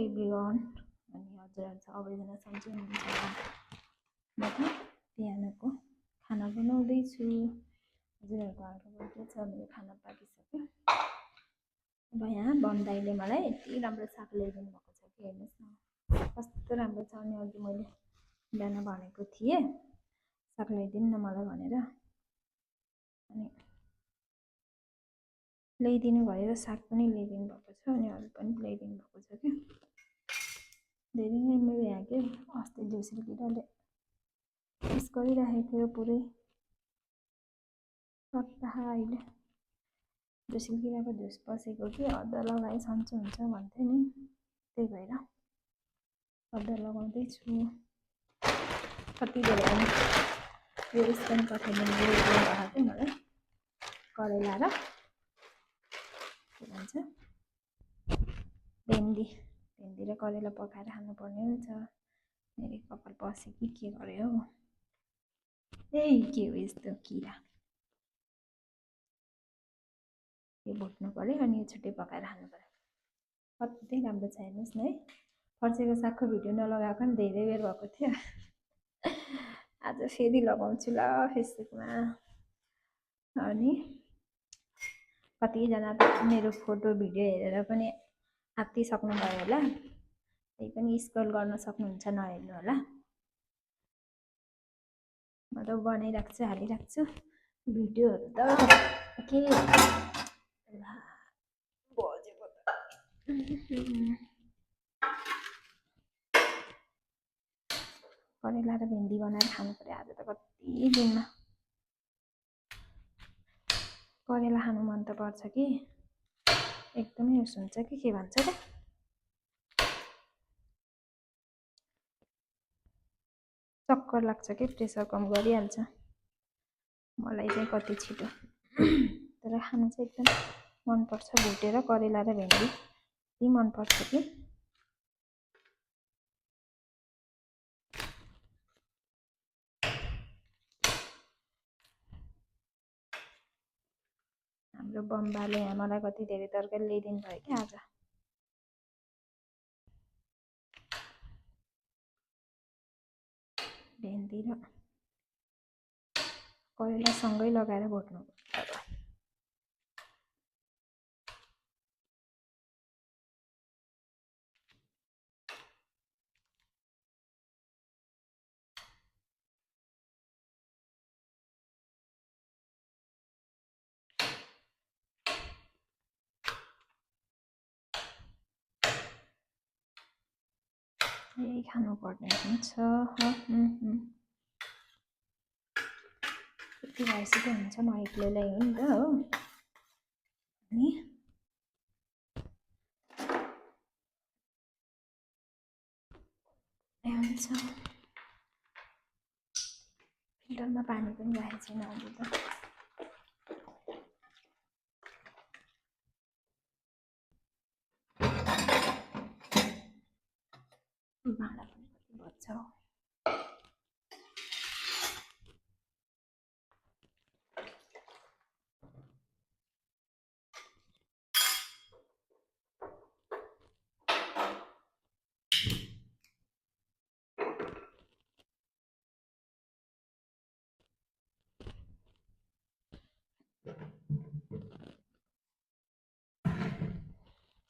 Everyone अनि हजुरहरू सबैजना सन्चै हुनुहुन्छ। म त बिहानको खाना बनाउँदैछु। हजुरहरूको हालखबर के छ? मेरो खाना पाकिसक्यो। अब यहाँ बन्दाइले मलाई यति राम्रो साग ल्याइदिनु भएको छ कि हेर्नुहोस् न, कस्तो राम्रो छ। अनि अघि मैले बिहान भनेको थिएँ साग ल्याइदिनु न मलाई भनेर, अनि ल्याइदिनु भयो। साग पनि ल्याइदिनु भएको छ अनि अरू पनि ल्याइदिनु भएको छ कि धेरै नै मेरो यहाँ के अस्ति झुसिल किराले मिस गरिराखेको थियो पुरै सप्ताह। अहिले झुसिल किराको झुस पसेको कि अदुवा लगाए सन्चो हुन्छ भन्थ्यो नि, त्यही भएर अदुवा लगाउँदैछु। कति धेरै पनि यो स्क्यान पठाइदिनु भएको थियो मलाई, करेला र के भन्छ भेन्डी र करेला पकाएर खानुपर्ने हुन्छ। मेरो कपाल पस्यो कि के गर्यो हौ, ए के हो यस्तो किरा, यो भुट्नु पऱ्यो अनि यो छुट्टै पकाएर खानु पऱ्यो। कति राम्रो छ हेर्नुहोस् न है। फर्सीको सागको भिडियो नलगाएको पनि धेरै बेर भएको थियो। आज फेरि लगाउँछु ल फेसबुकमा। अनि कतिजना त मेरो फोटो भिडियो हेरेर पनि आत्तिसक्नुभयो होला, त्यही पनि स्क्रोल गर्न सक्नुहुन्छ, नहेर्नु होला। म त बनाइराख्छु, हालिराख्छु भिडियोहरू त के बजेको त। करेला र भेन्डी बनाएर खानु पर्यो आज त। कति दिनमा करेला खानु मन त पर्छ कि एकदमै उस हुन्छ कि के भन्छ र, चक्कर लाग्छ कि प्रेसर कम गरिहाल्छ मलाई चाहिँ कति छिटो। तर खानु चाहिँ एकदम मनपर्छ, भुटेर करेला र भेन्डी यति मनपर्छ कि। हाम्रो बम्बाले यहाँ मलाई कति धेरै तरकारी ल्याइदिनु भयो कि आज। भेन्डी र करेला सँगै लगाएर भुट्नु पर्छ। यही खानुपर्ने हुन्छ। यति भइसक्यो हुन्छ, म एक्लैलाई हो नि त हो। अनि हुन्छ, फिल्टरमा पानी पनि राखेको छैन अहिले त। भाँडा पनि कति भन्छ हौ।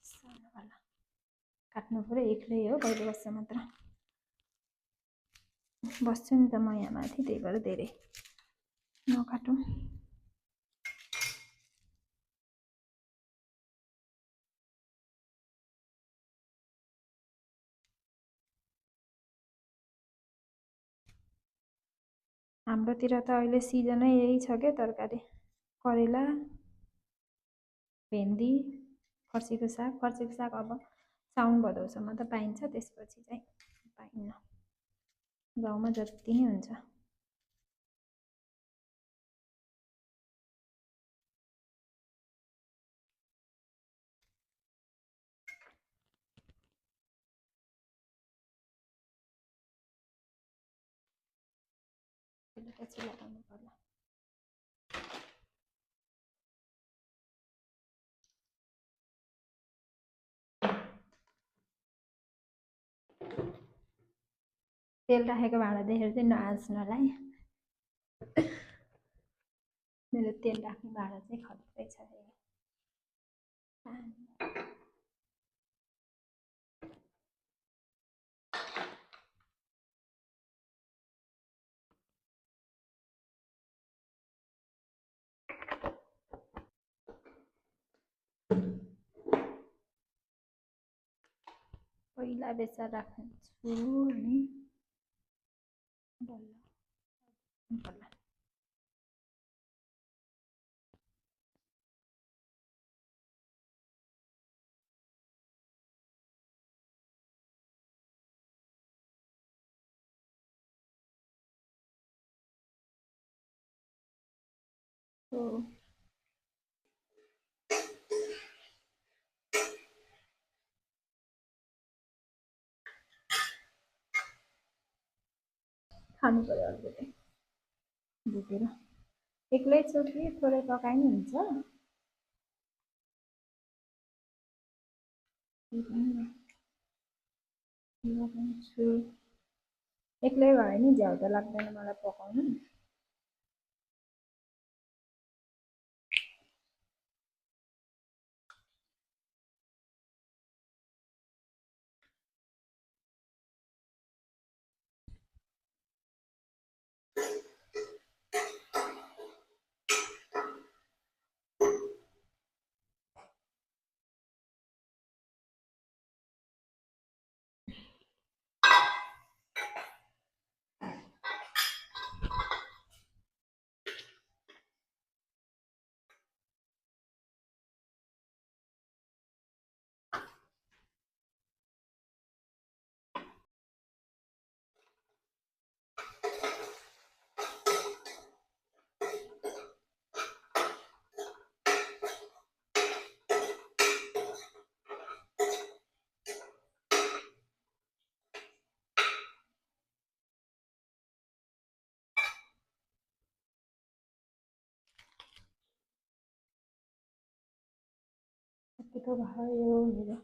सानोवाला काट्नु पऱ्यो, एक्लै हो कहिले बस्छ मात्र। बस्छु नि त म यहाँ माथि, त्यही भएर धेरै नकाटौँ। हाम्रोतिर त अहिले सिजनै यही छ क्या तरकारी, करेला भेन्डी फर्सीको साग। फर्सीको साग अब साउन भदौसम्म त पाइन्छ, त्यसपछि चाहिँ पाइन्न। गाउँमा जति नै हुन्छ। पछि लगाउनु पर्ला। तेल राखेको भाँडा देखेर चाहिँ नआँच्नलाई। मेरो तेल राख्ने भाँडा चाहिँ खत्रै छ। पहिला बेसार राख्छु अनि बल्ल बल्ल हो खानु पर्यो अलिकति भुटेर। एक्लै छु कि थोरै पकाइ नि हुन्छ। एक्लै भए नि झ्याउ त लाग्दैन मलाई पकाउनु। कतिको भयो मेरो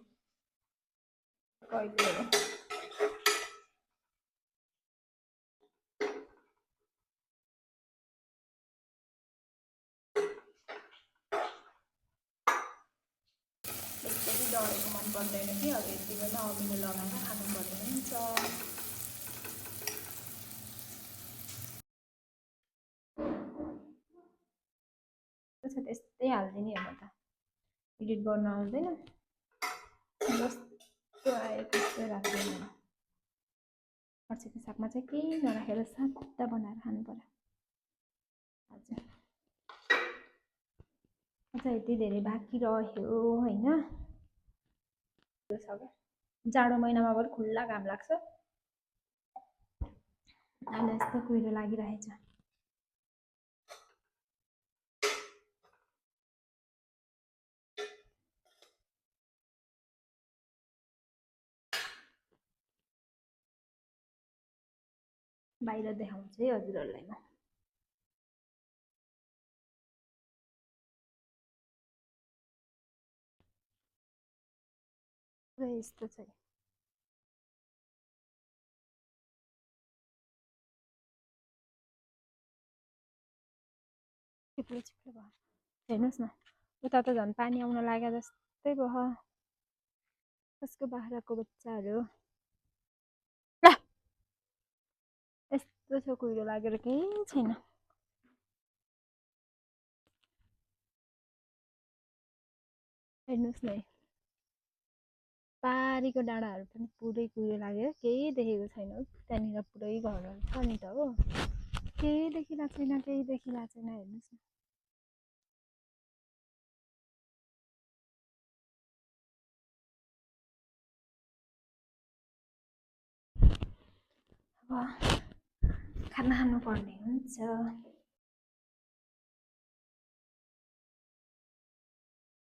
कहिले हो। त्यसरी डढेको मन पर्दैन कि अब यतिको नै अमिलो लगाएर खानुपर्ने हुन्छ। त्यस्तै हालिदिने हो। म त एडिट गर्न आउँदैन, जस्तो आयो त्यस्तै राख्दैन। फर्सीको सागमा चाहिँ केही नराखेर सादा बनाएर खानु पर्यो। हजुर अझ यति धेरै बाँकी रह्यो होइन। जाडो महिनामा पनि खुल्ला घाम लाग्छ। अहिले यस्तो कुहिरो लागिरहेछ। बाहिर देखाउँछु है हजुरहरूलाई म। पुरै यस्तो छ। चिप्लो चिप्लो भयो। हेर्नुहोस् न उता त झन् पानी आउन लाग्यो जस्तै भयो। कसको बाख्राको बच्चाहरू यस्तो छ कुहिरो लागेर केही छैन। हेर्नुहोस् न पारीको डाँडाहरू पनि पुरै कुहिरो लागेर केही देखेको छैन। त्यहाँनिर पुरै घरहरू छ नि त हो, केही देखिरहेको छैन, केही देखिरहेको छैन। हेर्नुहोस् न अब खाना खानुपर्ने हुन्छ।